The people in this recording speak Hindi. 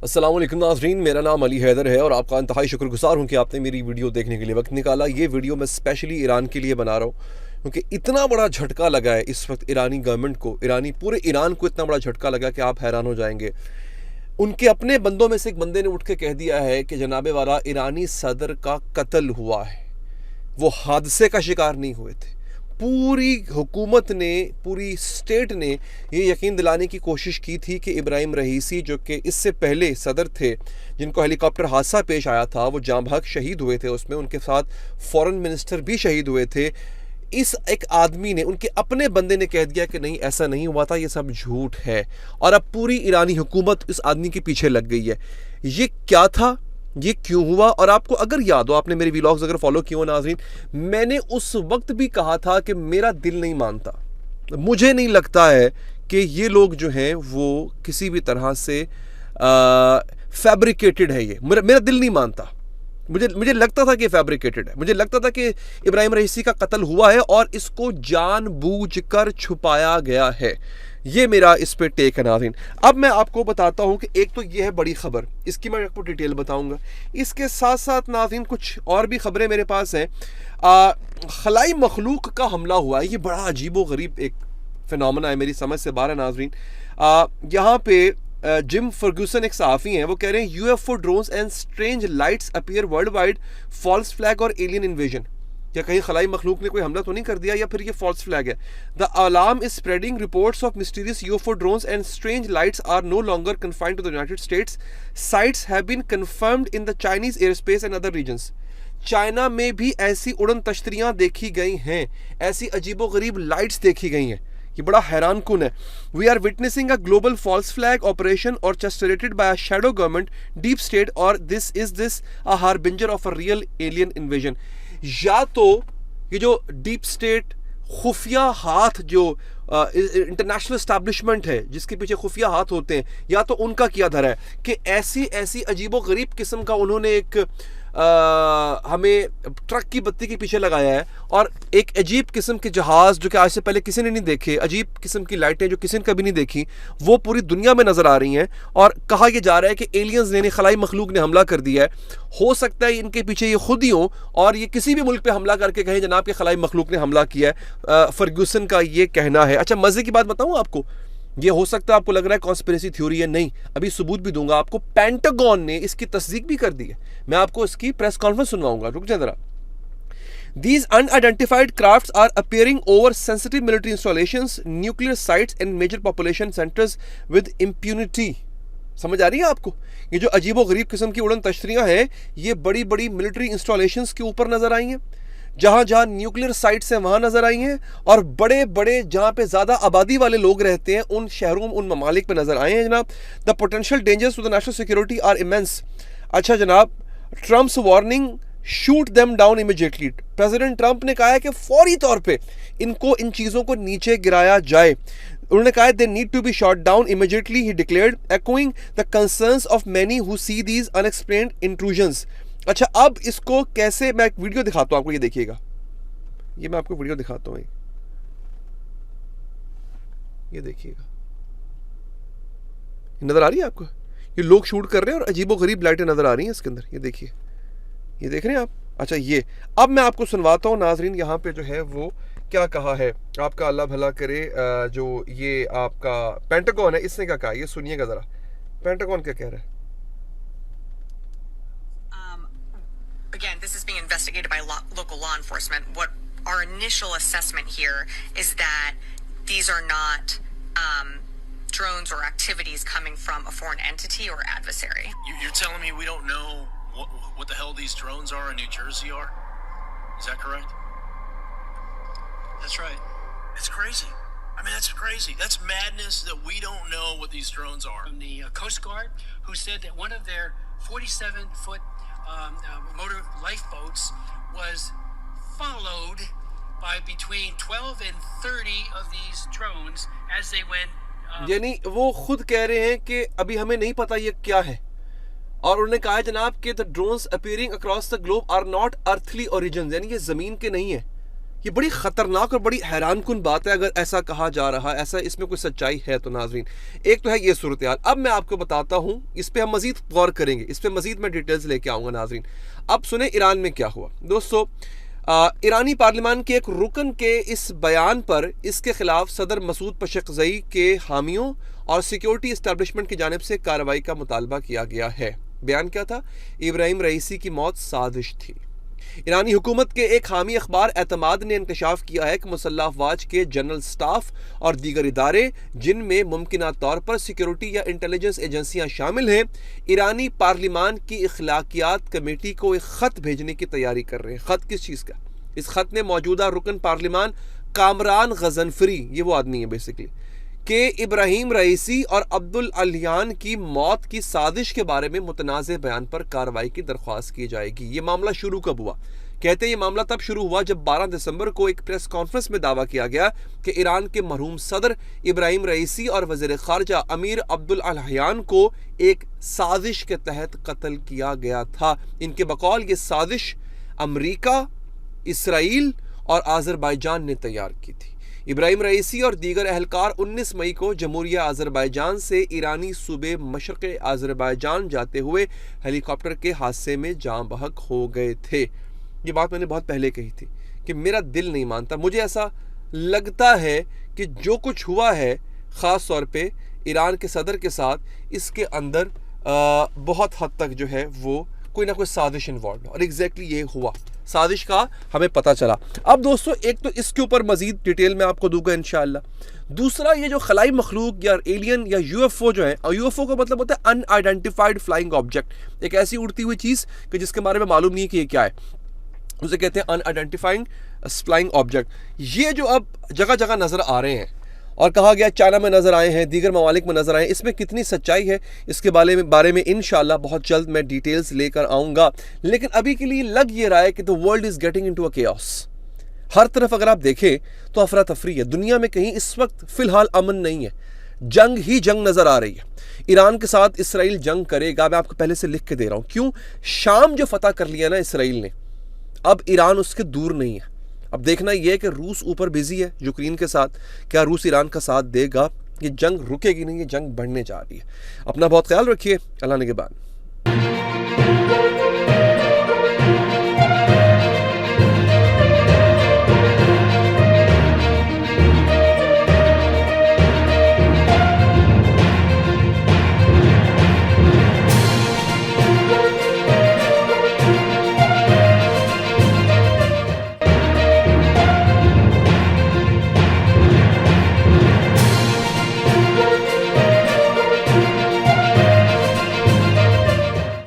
अस्सलाम वालेकुम नाज़रीन, मेरा नाम अली हैदर है और आपका इंतहाई शुक्रगुजार हूँ कि आपने मेरी वीडियो देखने के लिए वक्त निकाला। ये वीडियो मैं स्पेशली ईरान के लिए बना रहा हूँ क्योंकि इतना बड़ा झटका लगा है इस वक्त ईरानी गवर्नमेंट को, पूरे ईरान को इतना बड़ा झटका लगा कि आप हैरान हो जाएंगे। उनके अपने बंदों में से एक बंदे ने उठ के कह दिया है कि जनाबे वाला ईरानी सदर का कत्ल हुआ है, वो हादसे का शिकार नहीं हुए थे। पूरी हुकूमत ने, पूरी स्टेट ने ये यकीन दिलाने की कोशिश की थी कि इब्राहिम रईसी, जो कि इससे पहले सदर थे जिनको हेलीकॉप्टर हादसा पेश आया था, वो जाँ बहक शहीद हुए थे उसमें, उनके साथ फॉरेन मिनिस्टर भी शहीद हुए थे। इस एक आदमी ने, उनके अपने बंदे ने कह दिया कि नहीं ऐसा नहीं हुआ था, ये सब झूठ है। और अब पूरी ईरानी हुकूमत इस आदमी के पीछे लग गई है। ये क्या था, ये क्यों हुआ? और आपको अगर याद हो, आपने मेरी व्लॉग्स अगर फॉलो किए हो नाज़रीन, मैंने उस वक्त भी कहा था कि मेरा दिल नहीं मानता, मुझे नहीं लगता है कि ये लोग जो हैं वो किसी भी तरह से फैब्रिकेटेड है। ये मेरा दिल नहीं मानता। मुझे लगता था कि फैब्रिकेटेड है। मुझे लगता था कि इब्राहिम रईसी का कत्ल हुआ है और इसको जानबूझकर छुपाया गया है। ये मेरा इस पे टेक है नाज़रीन। अब मैं आपको बताता हूँ कि एक तो ये है बड़ी खबर, इसकी मैं आपको डिटेल बताऊँगा। इसके साथ साथ नाज़रीन कुछ और भी खबरें मेरे पास हैं। खलाई मखलूक का हमला हुआ है। ये बड़ा अजीबो गरीब एक फिनोमेना है, मेरी समझ से बाहर है नाज़रीन। यहाँ पे जिम फर्गूसन एक सहाफ़ी हैं, वो कह रहे हैं UFO drones and strange lights appear world wide, false flag और एलियन इन्वेजन। क्या कहीं खलाई मखलूक ने कोई हमला तो नहीं कर दिया या फिर ये फॉल्स फ्लैग है? The alarm is spreading, reports of mysterious UFO drones and strange lights are no longer confined to the United States, sites have been confirmed in the Chinese air space and other regions. China में भी ऐसी उड़न तश्तरियाँ देखी गई हैं, ऐसी अजीबो गरीब लाइट्स देखी गई हैं। ये बड़ा हैरान कुन है। We are witnessing a global false flag operation और orchestrated by a shadow government deep state और this a harbinger of a real alien invasion. या तो ये जो डीप स्टेट खुफिया हाथ, जो इंटरनेशनल एस्टैब्लिशमेंट है जिसके पीछे खुफिया हाथ होते हैं, या तो उनका किया धरा है कि ऐसी अजीबो गरीब किस्म का उन्होंने एक हमें ट्रक की बत्ती के पीछे लगाया है और एक अजीब किस्म के जहाज़ जो कि आज से पहले किसी ने नहीं देखे, अजीब किस्म की लाइटें जो किसी ने कभी नहीं देखी, वो पूरी दुनिया में नज़र आ रही हैं। और कहा यह जा रहा है कि एलियंस ने, खलाई मखलूक ने हमला कर दिया है। हो सकता है इनके पीछे ये खुद ही हों और ये किसी भी मुल्क पे हमला करके कहें जनाब कि खलाई मखलूक ने हमला किया है। फर्गूसन का ये कहना है। अच्छा, मज़े की बात बताऊँ आपको, ये हो सकता है आपको लग रहा है कॉन्स्पिरेसी थ्योरी है, नहीं, अभी सबूत भी दूंगा आपको। पेंटागन ने इसकी तस्दीक भी कर दी है। मैं आपको इसकी प्रेस कॉन्फ्रेंस सुनवाऊंगा, रुक जाए जरा। These unidentified crafts are appearing over sensitive military installations, nuclear sites and major population centers with impunity। समझ आ रही है आपको? ये जो अजीबो गरीब किस्म की उड़न तश्तरियां हैं, ये बड़ी बड़ी मिलिट्री इंस्टॉलेशंस के ऊपर नजर आई हैं, जहां जहां न्यूक्लियर साइट्स हैं वहां नजर आई हैं, और बड़े बड़े जहां पे ज्यादा आबादी वाले लोग रहते हैं उन शहरों, उन ममालिक पे नजर आए हैं जनाब। The potential dangers to the national security are immense. अच्छा जनाब, Trump's warning, shoot them down immediately. President Trump ने कहा है कि फौरी तौर पे इनको, इन चीजों को नीचे गिराया जाए। उन्होंने कहा they need to be shot down immediately, he declared, echoing the concerns of many who see these unexplained intrusions. अच्छा, अब इसको कैसे, मैं एक वीडियो दिखाता हूं आपको, ये देखिएगा, ये मैं आपको वीडियो दिखाता हूं, ये देखिएगा, नजर आ रही है आपको? ये लोग शूट कर रहे हैं और अजीबो गरीब लाइटें नजर आ रही हैं इसके अंदर, ये देखिए, ये देख रहे हैं आप? अच्छा, ये अब मैं आपको सुनवाता हूँ नाजरीन, यहाँ पे जो है वो क्या कहा है। आपका अल्लाह भला करे। जो ये आपका पेंटागन है, इसने क्या कहा, ये सुनिएगा जरा, पेंटागन क्या कह रहा है। Again, this is being investigated by local law enforcement. What our initial assessment here is that these are not drones or activities coming from a foreign entity or adversary. You're telling me we don't know what the hell these drones are in New Jersey are? Is that correct? That's right. It's crazy. I mean, that's crazy. That's madness that we don't know what these drones are. From the Coast Guard, who said that one of their 47-foot motor lifeboats was followed by between 12 and 30 of these drones as they went. यानी वो खुद कह रहे हैं कि अभी हमें नहीं पता ये क्या है, और उन्होंने कहा है जनाब कि the drones appearing across the globe are not earthly origin, यानी ये जमीन के नहीं है, ये बड़ी ख़तरनाक और बड़ी हैरानकुन बात है अगर ऐसा कहा जा रहा है, ऐसा इसमें कोई सच्चाई है तो नाजरीन। एक तो है ये सूरत हाल। अब मैं आपको बताता हूँ, इस पर हम मज़ीद गौर करेंगे, इस पर मज़ीद मैं डिटेल्स लेके आऊँगा नाजरीन। अब सुने ईरान में क्या हुआ दोस्तों। ईरानी पार्लियामान के एक रुकन के इस बयान पर इसके खिलाफ सदर मसूद पशकज़ई के हामियों और सिक्योरिटी इस्टेब्लिशमेंट की जानिब से कार्रवाई का मुतालबा किया गया है। बयान क्या था? इब्राहिम रईसी की मौत साजिश थी। ईरानी हुकूमत के एक हामी अखबार एतमाद ने इंकशाफ किया है कि मुसल्लह अफवाज के जनरल स्टाफ और दीगर इदारे, जिनमें मुमकिना तौर पर सिक्योरिटी या इंटेलिजेंस एजेंसियां शामिल हैं, ईरानी पार्लियामान की इखलाकियात कमेटी को एक ख़त भेजने की तैयारी कर रहे हैं। ख़त किस चीज़ का? इस ख़त में मौजूदा रुकन पार्लियामान कामरान गजनफरी, ये वो आदमी है बेसिकली, कि इब्राहिम रईसी और अब्दुल अलियान की मौत की साजिश के बारे में मुतनाज़ बयान पर कार्रवाई की दरख्वास्त की जाएगी। ये मामला शुरू कब हुआ? कहते हैं ये मामला तब शुरू हुआ जब 12 दिसंबर को एक प्रेस कॉन्फ्रेंस में दावा किया गया कि ईरान के मरहूम सदर इब्राहिम रईसी और वज़ीर ख़ारजा अमीर अब्दुल अलियान को एक साजिश के तहत कत्ल किया गया था। इनके बकौल ये साजिश अमरीका, इसराइल और आज़रबाईजान ने तैयार की थी। इब्राहिम रईसी और दीगर अहलकार 19 मई को जमहूरिया आज़रबाईजान से ईरानी सूबे मशरक़ आज़रबाईजान जाते हुए हेलीकॉप्टर के हादसे में जाँ बहक हो गए थे। ये बात मैंने बहुत पहले कही थी कि मेरा दिल नहीं मानता, मुझे ऐसा लगता है कि जो कुछ हुआ है ख़ास तौर पे ईरान के सदर के साथ, इसके अंदर बहुत हद तक जो है वो कोई ना कोई साजिश इन्वॉल्व है, और एग्जैक्टली ये हुआ। साजिश का हमें पता चला। अब दोस्तों एक तो इसके ऊपर मजीद डिटेल में आपको दूंगा इंशाअल्लाह। दूसरा, ये जो खलाई मखलूक या एलियन या यूएफओ जो है, यूएफओ का मतलब होता है अनआइडेंटिफाइड फ्लाइंग ऑब्जेक्ट, एक ऐसी उड़ती हुई चीज़ कि जिसके बारे में मालूम नहीं है कि ये क्या है, उसे कहते हैं अनआइडेंटिफाइंग फ्लाइंग ऑब्जेक्ट। ये जो अब जगह जगह नज़र आ रहे हैं और कहा गया चाइना में नज़र आए हैं, दीगर ममालिक में नज़र आए हैं, इसमें कितनी सच्चाई है इसके बारे में इंशाल्लाह बहुत जल्द मैं डिटेल्स लेकर आऊँगा। लेकिन अभी के लिए लग ये रहा है कि the world is getting into a chaos. हर तरफ अगर आप देखें तो अफरा तफरी है। दुनिया में कहीं इस वक्त फ़िलहाल अमन नहीं है, जंग ही जंग नज़र आ रही है। ईरान के साथ इसराइल जंग करेगा, मैं आपको पहले से लिख के दे रहा हूँ। क्यों? शाम जो फतह कर लिया ना इसराइल ने, अब ईरान उसके दूर नहीं है। अब देखना यह है कि रूस ऊपर बिजी है यूक्रेन के साथ, क्या रूस ईरान का साथ देगा? ये जंग रुकेगी नहीं, ये जंग बढ़ने जा रही है। अपना बहुत ख्याल रखिए। अल्लाह निगहबान।